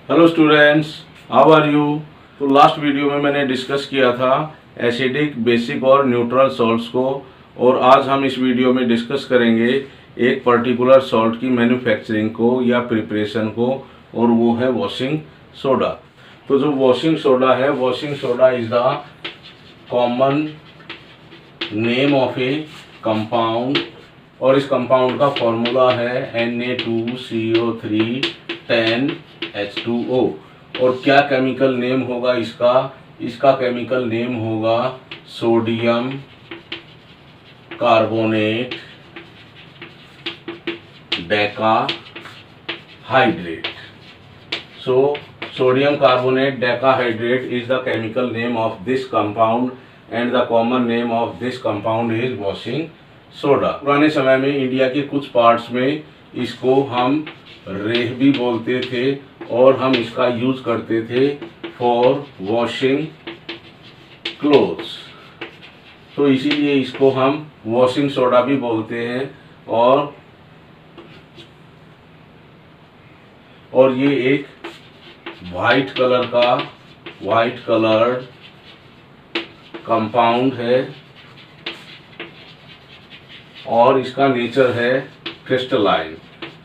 Hello students, how are you. तो last video में मैंने डिस्कस किया था एसिडिक, बेसिक और न्यूट्रल सॉल्ट्स को, और आज हम इस वीडियो में डिस्कस करेंगे एक पर्टिकुलर सॉल्ट की मैन्युफैक्चरिंग को या प्रिपरेशन को, और वो है वॉशिंग सोडा। तो जो वॉशिंग सोडा है, washing soda is the common name of A compound, और इस कंपाउंड का फॉर्मूला है Na2CO3 10H2O। और क्या केमिकल नेम होगा इसका केमिकल नेम होगा sodium carbonate decahydrate. So sodium carbonate decahydrate is the chemical name of this compound and the common name of this compound is washing soda। पुराने समय में India के कुछ पार्ट्स में इसको हम रेह भी बोलते थे और हम इसका यूज करते थे फॉर वॉशिंग क्लोथ्स, तो इसीलिए इसको हम वॉशिंग सोडा भी बोलते हैं। और ये एक वाइट कलर्ड कंपाउंड है और इसका नेचर है crystalline.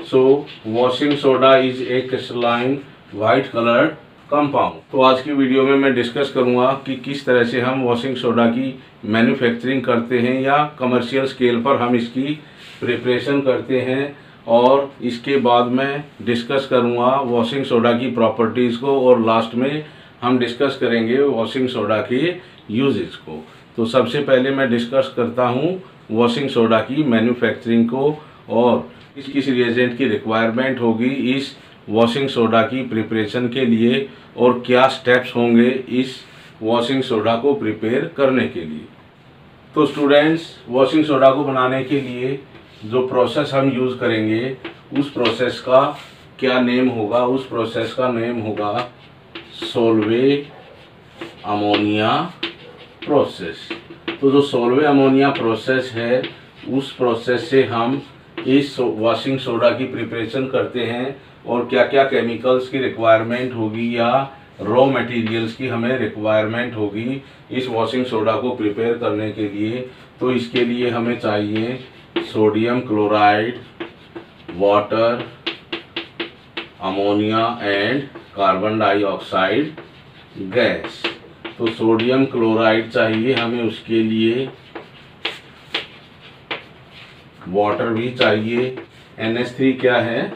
So washing soda is a crystalline white coloured compound. तो आज की वीडियो में मैं डिस्कस करूंगा कि किस तरह से हम वॉशिंग सोडा की मैन्युफैक्चरिंग करते हैं या कमर्शियल स्केल पर हम इसकी प्रिपरेशन करते हैं, और इसके बाद मैं डिस्कस करूंगा वॉशिंग सोडा की प्रॉपर्टीज़ को, और लास्ट में हम डिस्कस करेंगे वॉशिंग सोडा के यूजेस को। तो सबसे पहले मैं डिस्कस करता हूं वॉशिंग सोडा की मैन्युफैक्चरिंग को, और किस रिएजेंट की रिक्वायरमेंट होगी इस वॉशिंग सोडा की प्रिपरेशन के लिए, और क्या स्टेप्स होंगे इस वॉशिंग सोडा को प्रिपेयर करने के लिए। तो स्टूडेंट्स, वॉशिंग सोडा को बनाने के लिए जो प्रोसेस हम यूज़ करेंगे उस प्रोसेस का क्या नेम होगा, उस प्रोसेस का नेम होगा सोल्वे अमोनिया प्रोसेस। तो जो सोल्वे अमोनिया प्रोसेस है उस प्रोसेस से हम इस वॉशिंग सोडा की प्रिपरेशन करते हैं, और क्या क्या केमिकल्स की रिक्वायरमेंट होगी या रॉ मटेरियल्स की हमें रिक्वायरमेंट होगी इस वॉशिंग सोडा को प्रिपेयर करने के लिए। तो इसके लिए हमें चाहिए sodium chloride, water, ammonia and carbon dioxide gas. तो सोडियम क्लोराइड चाहिए हमें, उसके लिए वाटर भी चाहिए। NH3 क्या है?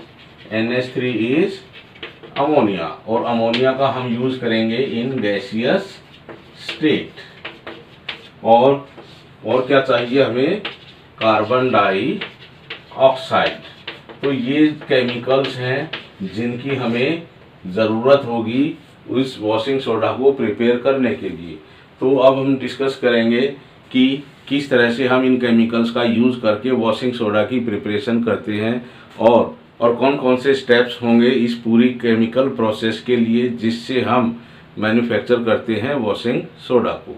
NH3 इज अमोनिया, और अमोनिया का हम यूज करेंगे इन गैसियस स्टेट। और क्या चाहिए हमें? Carbon dioxide. तो ये केमिकल्स हैं जिनकी हमें ज़रूरत होगी उस वॉशिंग सोडा को प्रिपेयर करने के लिए। तो अब हम डिस्कस करेंगे कि किस तरह से हम इन केमिकल्स का यूज़ करके वॉशिंग सोडा की प्रिपरेशन करते हैं, और कौन कौन से स्टेप्स होंगे इस पूरी केमिकल प्रोसेस के लिए जिससे हम मैन्युफैक्चर करते हैं वॉशिंग सोडा को।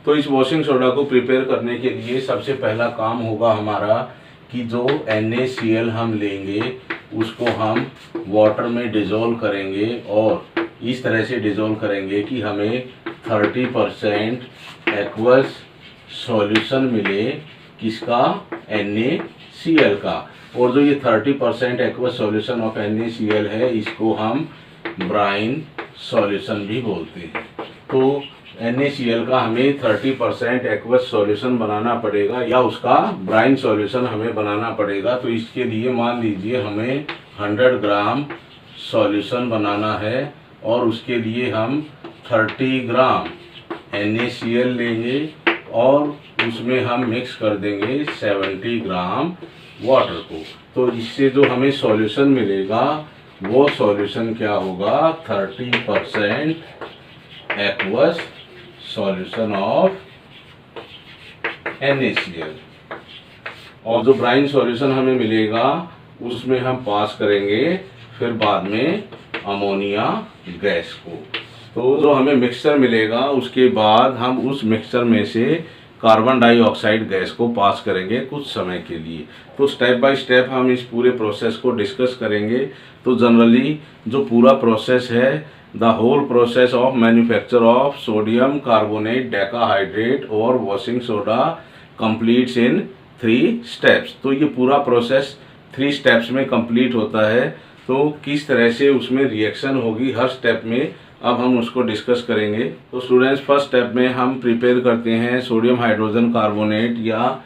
तो इस वॉशिंग सोडा को प्रिपेयर करने के लिए सबसे पहला काम होगा हमारा कि जो NaCl हम लेंगे उसको हम वाटर में डिज़ोल्व करेंगे, और इस तरह से डिज़ोल्व करेंगे कि हमें 30% एक्वस सॉल्यूशन मिले। किसका? NaCl का। और जो ये 30% एक्वस सॉल्यूशन ऑफ NaCl है इसको हम ब्राइन सॉल्यूशन भी बोलते हैं। तो NaCl का हमें 30% एक्वस सॉल्यूशन बनाना पड़ेगा या उसका ब्राइन सॉल्यूशन हमें बनाना पड़ेगा। तो इसके लिए मान लीजिए हमें 100 ग्राम सॉल्यूशन बनाना है, और उसके लिए हम 30 ग्राम NaCl लेंगे और उसमें हम मिक्स कर देंगे 70 ग्राम वाटर को। तो इससे जो हमें सॉल्यूशन मिलेगा वो सॉल्यूशन क्या होगा? 30% एक्वस सॉल्यूशन ऑफ NaCl। और जो ब्राइन सॉल्यूशन हमें मिलेगा उसमें हम पास करेंगे फिर बाद में अमोनिया गैस को। तो जो हमें मिक्सचर मिलेगा उसके बाद हम उस मिक्सचर में से कार्बन डाइऑक्साइड गैस को पास करेंगे कुछ समय के लिए। तो स्टेप बाय स्टेप हम इस पूरे प्रोसेस को डिस्कस करेंगे। तो जनरली जो पूरा प्रोसेस है, the whole process of manufacture of sodium carbonate decahydrate और washing soda completes in 3 steps. तो ये पूरा प्रोसेस 3 स्टेप्स में कंप्लीट होता है। तो किस तरह से उसमें रिएक्शन होगी हर स्टेप में, अब हम उसको डिस्कस करेंगे। तो स्टूडेंट्स, फर्स्ट स्टेप में हम प्रिपेयर करते हैं सोडियम हाइड्रोजन कार्बोनेट या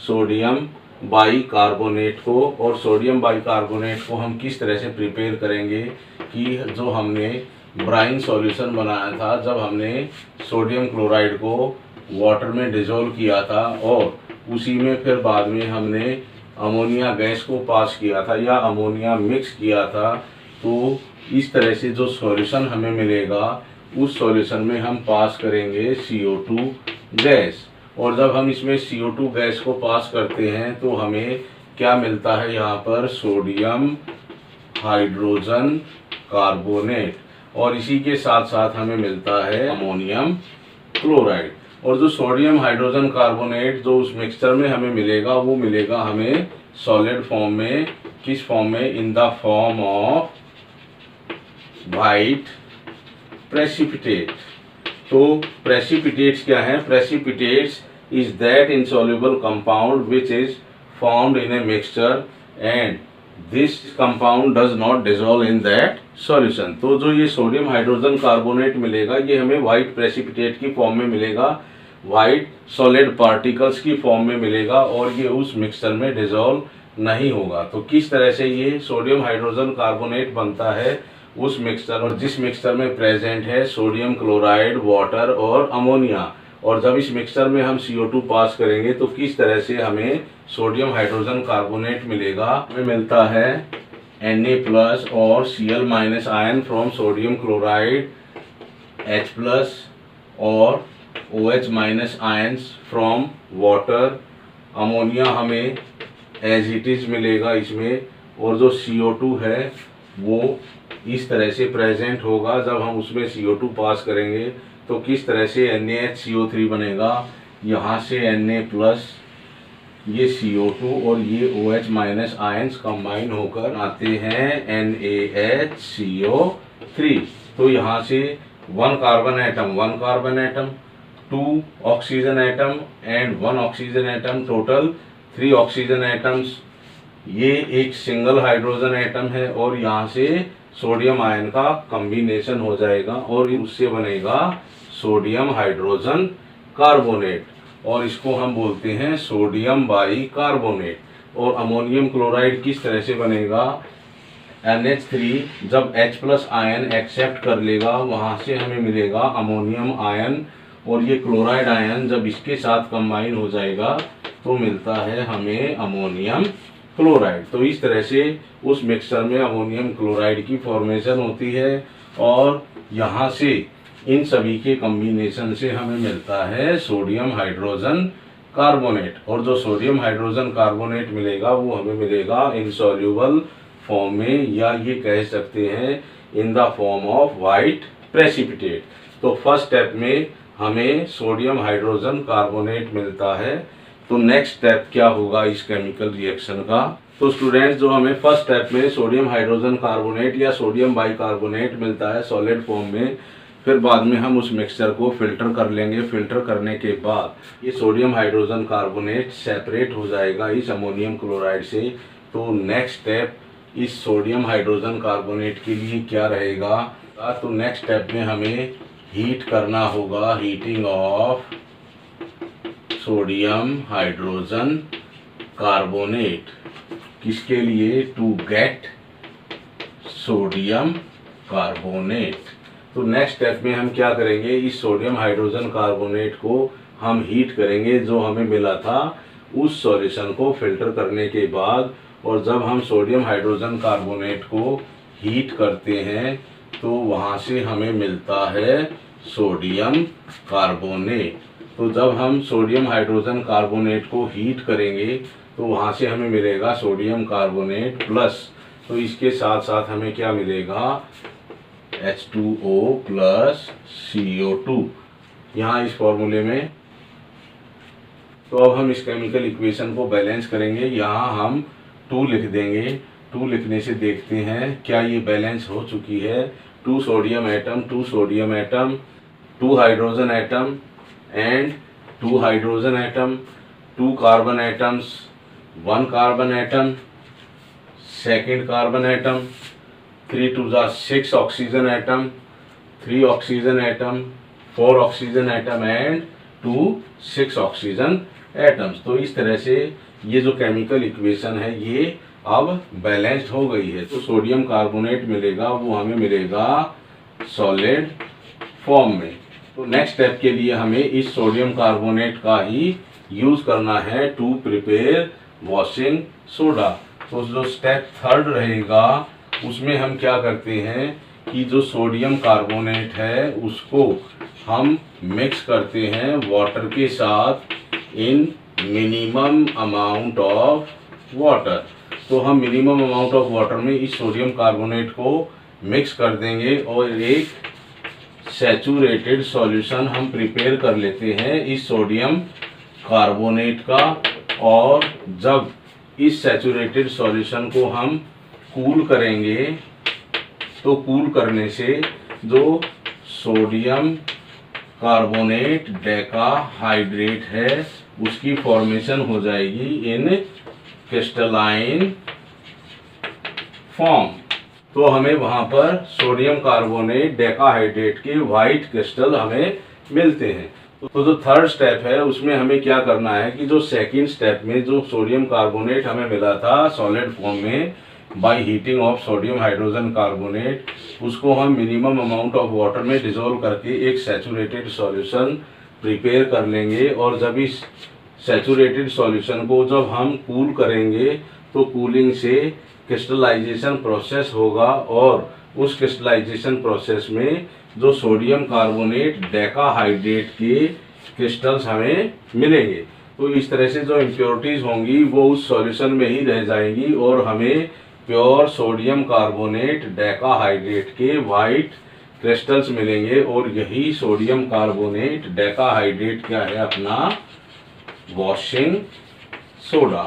सोडियम बाइकार्बोनेट को। और सोडियम बाइकार्बोनेट को हम किस तरह से प्रिपेयर करेंगे कि जो हमने ब्राइन सॉल्यूशन बनाया था, जब हमने सोडियम क्लोराइड को वाटर में डिजोल्व किया था और उसी में फिर बाद में हमने अमोनिया गैस को पास किया था या अमोनिया मिक्स किया था। तो इस तरह से जो सॉल्यूशन हमें मिलेगा उस सॉल्यूशन में हम पास करेंगे CO2 गैस। और जब हम इसमें CO2 गैस को पास करते हैं तो हमें क्या मिलता है, यहाँ पर सोडियम हाइड्रोजन कार्बोनेट, और इसी के साथ साथ हमें मिलता है अमोनियम क्लोराइड। और जो सोडियम हाइड्रोजन कार्बोनेट जो उस मिक्सचर में हमें मिलेगा वो मिलेगा हमें सॉलिड फॉर्म में। किस फॉर्म में? In the form of white precipitate. तो प्रेसिपिटेट्स क्या है? Precipitates is that insoluble compound which is found in a mixture and this compound does not dissolve in that solution. तो जो ये सोडियम हाइड्रोजन कार्बोनेट मिलेगा ये हमें वाइट प्रेसिपिटेट की फॉर्म में मिलेगा, वाइट सॉलिड पार्टिकल्स की फॉर्म में मिलेगा और ये उस मिक्सचर में डिजोल्व नहीं होगा। तो किस तरह से ये सोडियम हाइड्रोजन कार्बोनेट बनता है उस मिक्सचर, और जिस मिक्सचर में प्रेजेंट है सोडियम क्लोराइड, वाटर और अमोनिया। और जब इस मिक्सचर में हम CO2 पास करेंगे तो किस तरह से हमें सोडियम हाइड्रोजन कार्बोनेट मिलेगा। हमें मिलता है Na+ और Cl- ion from sodium chloride, H+ और OH- ions from water. Ammonia हमें एज इट इज मिलेगा इसमें, और जो CO2 है वो इस तरह से प्रेजेंट होगा। जब हम उसमें CO2 पास करेंगे तो किस तरह से NaHCO3 बनेगा, यहाँ से Na+, ये CO2 और ये OH- आयन्स कंबाइन होकर आते हैं NaHCO3। तो यहाँ से 1 carbon atom, 2 oxygen atom and 1 oxygen atom, total 3 oxygen atoms. ये एक सिंगल हाइड्रोजन एटम है और यहाँ से सोडियम आयन का कॉम्बिनेशन हो जाएगा और उससे बनेगा सोडियम हाइड्रोजन कार्बोनेट, और इसको हम बोलते हैं सोडियम बाइकार्बोनेट। और अमोनियम क्लोराइड किस तरह से बनेगा? NH3 जब H+ आयन एक्सेप्ट कर लेगा वहाँ से हमें मिलेगा अमोनियम आयन, और ये क्लोराइड आयन जब इसके साथ कंबाइन हो जाएगा तो मिलता है हमें अमोनियम क्लोराइड। तो इस तरह से उस मिक्सचर में अमोनियम क्लोराइड की फॉर्मेशन होती है और यहाँ से इन सभी के कॉम्बिनेशन से हमें मिलता है सोडियम हाइड्रोजन कार्बोनेट। और जो सोडियम हाइड्रोजन कार्बोनेट मिलेगा वो हमें मिलेगा इनसॉल्युबल फॉर्म में, या ये कह सकते हैं in the form of white precipitate. तो फर्स्ट स्टेप में हमें सोडियम हाइड्रोजन कार्बोनेट मिलता है। तो नेक्स्ट स्टेप क्या होगा इस केमिकल रिएक्शन का? तो स्टूडेंट्स, जो हमें फर्स्ट स्टेप में सोडियम हाइड्रोजन कार्बोनेट या सोडियम बाइकार्बोनेट मिलता है सॉलिड फॉर्म में, फिर बाद में हम उस मिक्सचर को फिल्टर कर लेंगे। फिल्टर करने के बाद ये सोडियम हाइड्रोजन कार्बोनेट सेपरेट हो जाएगा इस अमोनियम क्लोराइड से। तो नेक्स्ट स्टेप इस सोडियम हाइड्रोजन कार्बोनेट के लिए क्या रहेगा? तो नेक्स्ट स्टेप में हमें हीट करना होगा, heating of sodium hydrogen carbonate. किसके लिए? To get sodium carbonate. तो नेक्स्ट स्टेप में हम क्या करेंगे? इस सोडियम हाइड्रोजन कार्बोनेट को हम हीट करेंगे जो हमें मिला था उस सॉल्यूशन को फिल्टर करने के बाद। और जब हम सोडियम हाइड्रोजन कार्बोनेट को हीट करते हैं तो वहाँ से हमें मिलता है सोडियम कार्बोनेट। तो जब हम सोडियम हाइड्रोजन कार्बोनेट को हीट करेंगे तो वहाँ से हमें मिलेगा सोडियम कार्बोनेट प्लस, तो इसके साथ साथ हमें क्या मिलेगा? H2O plus CO2। यहाँ इस फॉर्मूले में तो अब हम इस केमिकल इक्वेशन को बैलेंस करेंगे। यहाँ हम 2 लिख देंगे। 2 लिखने से देखते हैं क्या ये बैलेंस हो चुकी है। 2 sodium atom, 2 sodium atom, 2 hydrogen atom and 2 hydrogen atom, 2 carbon atoms, 1 carbon atom, second carbon atom, 3 2 6 oxygen atom, 3 oxygen atom, 4 oxygen atom and 2 6 oxygen atoms. तो इस तरह से ये जो केमिकल इक्वेशन है ये अब बैलेंस्ड हो गई है। तो सोडियम कार्बोनेट मिलेगा वो हमें मिलेगा सॉलिड फॉर्म में। तो नेक्स्ट स्टेप के लिए हमें इस सोडियम कार्बोनेट का ही यूज करना है टू प्रिपेयर वॉशिंग सोडा। तो जो स्टेप 3 रहेगा उसमें हम क्या करते हैं कि जो सोडियम कार्बोनेट है उसको हम मिक्स करते हैं वाटर के साथ इन मिनिमम अमाउंट ऑफ वाटर। तो हम मिनिमम अमाउंट ऑफ वाटर में इस सोडियम कार्बोनेट को मिक्स कर देंगे और एक सैचुरेटेड सॉल्यूशन हम प्रिपेयर कर लेते हैं इस सोडियम कार्बोनेट का। और जब इस सैचुरेटेड सॉल्यूशन को हम कूल करेंगे तो कूल करने से जो सोडियम कार्बोनेट डेकाहाइड्रेट है उसकी फॉर्मेशन हो जाएगी इन क्रिस्टलाइन फॉर्म। तो हमें वहां पर सोडियम कार्बोनेट डेकाहाइड्रेट के वाइट क्रिस्टल हमें मिलते हैं। तो जो 3rd स्टेप है उसमें हमें क्या करना है कि जो 2nd स्टेप में जो सोडियम कार्बोनेट हमें मिला था सॉलिड फॉर्म में by heating of sodium hydrogen carbonate, उसको हम मिनिमम अमाउंट ऑफ वाटर में डिसॉल्व करके एक सैचुरेटेड सॉल्यूशन प्रिपेयर कर लेंगे। और जब इस सैचुरेटेड सॉल्यूशन को जब हम कूल करेंगे तो कूलिंग से क्रिस्टलाइजेशन प्रोसेस होगा और उस क्रिस्टलाइजेशन प्रोसेस में जो सोडियम कार्बोनेट डेकाहाइड्रेट के क्रिस्टल्स हमें मिलेंगे। तो इस तरह से जो इम्प्योरिटीज होंगी वो उस सॉल्यूशन में ही रह जाएंगी और हमें प्योर सोडियम कार्बोनेट डेकाहाइड्रेट के वाइट क्रिस्टल्स मिलेंगे। और यही सोडियम कार्बोनेट डेकाहाइड्रेट क्या है अपना वॉशिंग सोडा।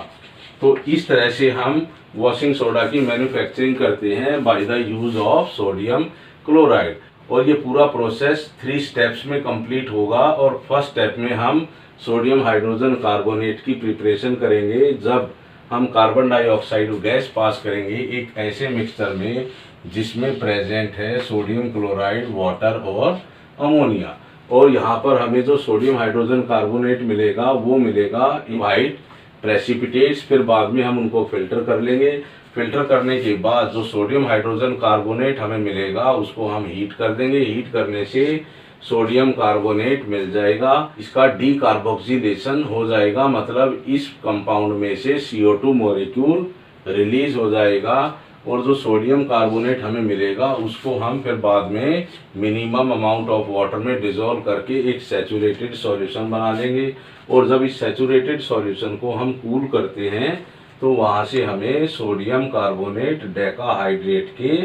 तो इस तरह से हम वॉशिंग सोडा की मैन्युफैक्चरिंग करते हैं by the use of sodium chloride. और ये पूरा प्रोसेस 3 स्टेप्स में कंप्लीट होगा। और फर्स्ट स्टेप में हम सोडियम हाइड्रोजन कार्बोनेट की प्रिपरेशन करेंगे जब हम कार्बन डाइऑक्साइड गैस पास करेंगे एक ऐसे मिक्सचर में जिसमें प्रेजेंट है सोडियम क्लोराइड, वाटर और अमोनिया। और यहाँ पर हमें जो सोडियम हाइड्रोजन कार्बोनेट मिलेगा वो मिलेगा वाइट प्रेसिपिटेट्स। फिर बाद में हम उनको फिल्टर कर लेंगे। फिल्टर करने के बाद जो सोडियम हाइड्रोजन कार्बोनेट हमें मिलेगा उसको हम हीट कर देंगे। हीट करने से सोडियम कार्बोनेट मिल जाएगा, इसका डीकार्बोक्सिलेशन हो जाएगा, मतलब इस कंपाउंड में से CO2 मॉलिक्यूल रिलीज हो जाएगा। और जो सोडियम कार्बोनेट हमें मिलेगा उसको हम फिर बाद में मिनिमम अमाउंट ऑफ वाटर में डिसॉल्व करके एक सैचुरेटेड सॉल्यूशन बना लेंगे। और जब इस सैचुरेटेड सॉल्यूशन को हम कूल करते हैं तो वहाँ से हमें सोडियम कार्बोनेट डेकाहाइड्रेट के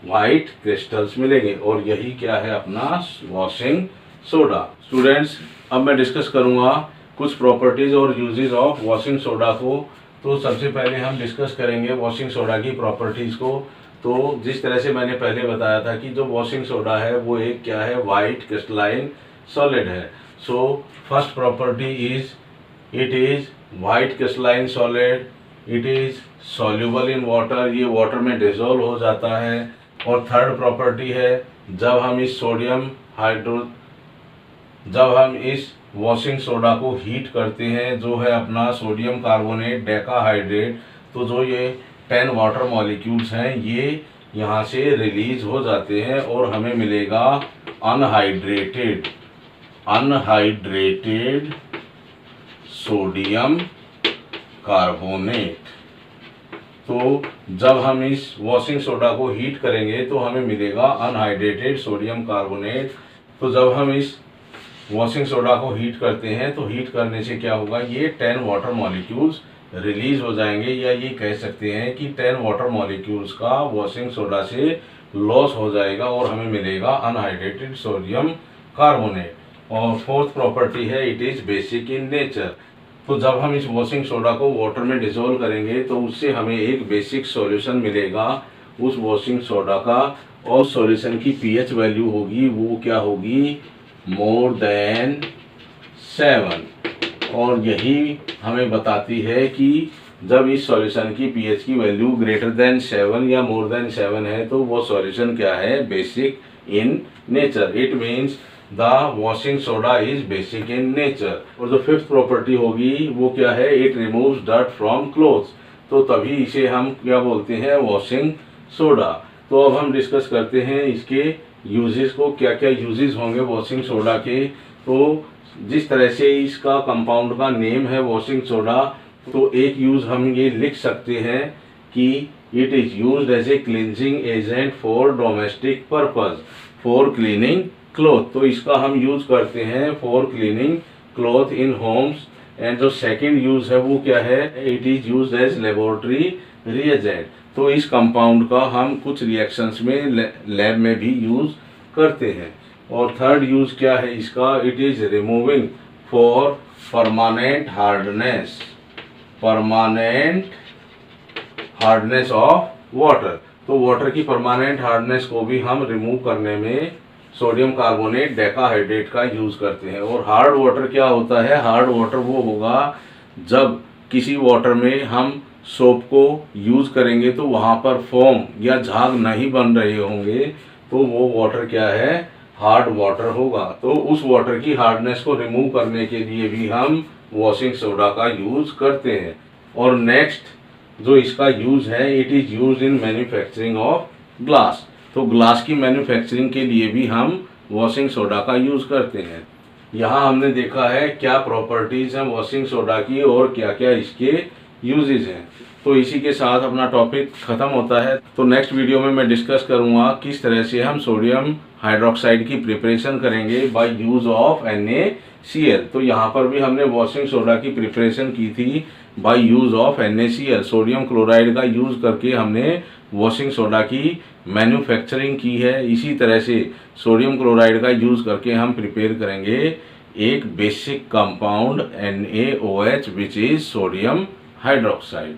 वाइट क्रिस्टल्स मिलेंगे। और यही क्या है अपना वॉशिंग सोडा। स्टूडेंट्स अब मैं डिस्कस करूँगा कुछ प्रॉपर्टीज़ और यूजेस ऑफ वॉशिंग सोडा को। तो सबसे पहले हम डिस्कस करेंगे वॉशिंग सोडा की प्रॉपर्टीज़ को। तो जिस तरह से मैंने पहले बताया था कि जो वॉशिंग सोडा है वो एक क्या है वाइट क्रिस्टलाइन सॉलिड है। So first property is it is white crystalline solid, it is soluble in water, ये वाटर में डिसॉल्व हो जाता है। और थर्ड प्रॉपर्टी है जब हम इस वॉशिंग सोडा को हीट करते हैं जो है अपना सोडियम कार्बोनेट डेकाहाइड्रेट, तो जो ये 10 वाटर मॉलिक्यूल्स हैं ये यहाँ से रिलीज हो जाते हैं और हमें मिलेगा अनहाइड्रेटेड सोडियम कार्बोनेट। तो जब हम इस वॉशिंग सोडा को हीट करेंगे तो हमें मिलेगा अनहाइड्रेटेड सोडियम कार्बोनेट। तो जब हम इस वॉशिंग सोडा को हीट करते हैं तो हीट करने से क्या होगा, ये 10 वाटर मॉलिक्यूल्स रिलीज हो जाएंगे, या ये कह सकते हैं कि 10 वाटर मॉलिक्यूल्स का वॉशिंग सोडा से लॉस हो जाएगा और हमें मिलेगा अनहाइड्रेटेड सोडियम कार्बोनेट। और फोर्थ प्रॉपर्टी है it is basic in nature. तो जब हम इस वॉशिंग सोडा को वाटर में डिसॉल्व करेंगे तो उससे हमें एक बेसिक सॉल्यूशन मिलेगा उस वॉशिंग सोडा का, और सॉल्यूशन की पीएच वैल्यू होगी वो क्या होगी, मोर देन 7। और यही हमें बताती है कि जब इस सॉल्यूशन की पीएच की वैल्यू ग्रेटर देन 7 या मोर देन 7 है तो वो सॉल्यूशन क्या है, basic in nature. It means the washing soda is basic in nature. और जो फिफ्थ प्रॉपर्टी होगी वो क्या है, it removes dirt from clothes. तो तभी इसे हम क्या बोलते हैं, वॉशिंग सोडा। तो अब हम डिस्कस करते हैं इसके यूजेस को, क्या क्या यूजेस होंगे वॉशिंग सोडा के। तो जिस तरह से इसका कंपाउंड का नेम है वॉशिंग सोडा, तो एक यूज हम ये लिख सकते हैं कि it is used as a cleansing agent for domestic purpose, for cleaning cloth. तो इसका हम यूज करते हैं for cleaning cloth in homes. And जो सेकंड यूज है वो क्या है, it is used as laboratory reagent. तो इस कंपाउंड का हम कुछ रिएक्शंस में लैब में भी यूज करते हैं। और थर्ड यूज क्या है इसका, it is removing for permanent hardness, permanent hardness of water. तो वाटर की परमानेंट हार्डनेस को भी हम रिमूव करने में सोडियम कार्बोनेट डेकाहाइड्रेट का यूज करते हैं। और हार्ड वाटर क्या होता है, हार्ड वाटर वो होगा जब किसी वाटर में हम सोप को यूज करेंगे तो वहाँ पर फोम या झाग नहीं बन रहे होंगे, तो वो वाटर क्या है, हार्ड वाटर होगा। तो उस वाटर की हार्डनेस को रिमूव करने के लिए भी हम वॉशिंग सोडा का यूज करते हैं। और नेक्स्ट जो इसका यूज है, it is use in manufacturing of glass. तो ग्लास की मैन्युफैक्चरिंग के लिए भी हम वॉशिंग सोडा का यूज करते हैं। यहाँ हमने देखा है क्या प्रॉपर्टीज हैं वॉशिंग सोडा की और क्या क्या इसके यूजेस हैं। तो इसी के साथ अपना टॉपिक खत्म होता है। तो नेक्स्ट वीडियो में मैं डिस्कस करूँगा किस तरह से हम सोडियम हाइड्रोक्साइड की प्रिपरेशन करेंगे बाय यूज ऑफ NaCl। तो यहाँ पर भी हमने वॉशिंग सोडा की प्रिपरेशन की थी by use of NaCl। Sodium chloride का यूज करके हमने वॉशिंग सोडा की मैन्युफैक्चरिंग की है। इसी तरह से सोडियम क्लोराइड का यूज करके हम प्रिपेयर करेंगे एक basic compound NaOH which is sodium hydroxide.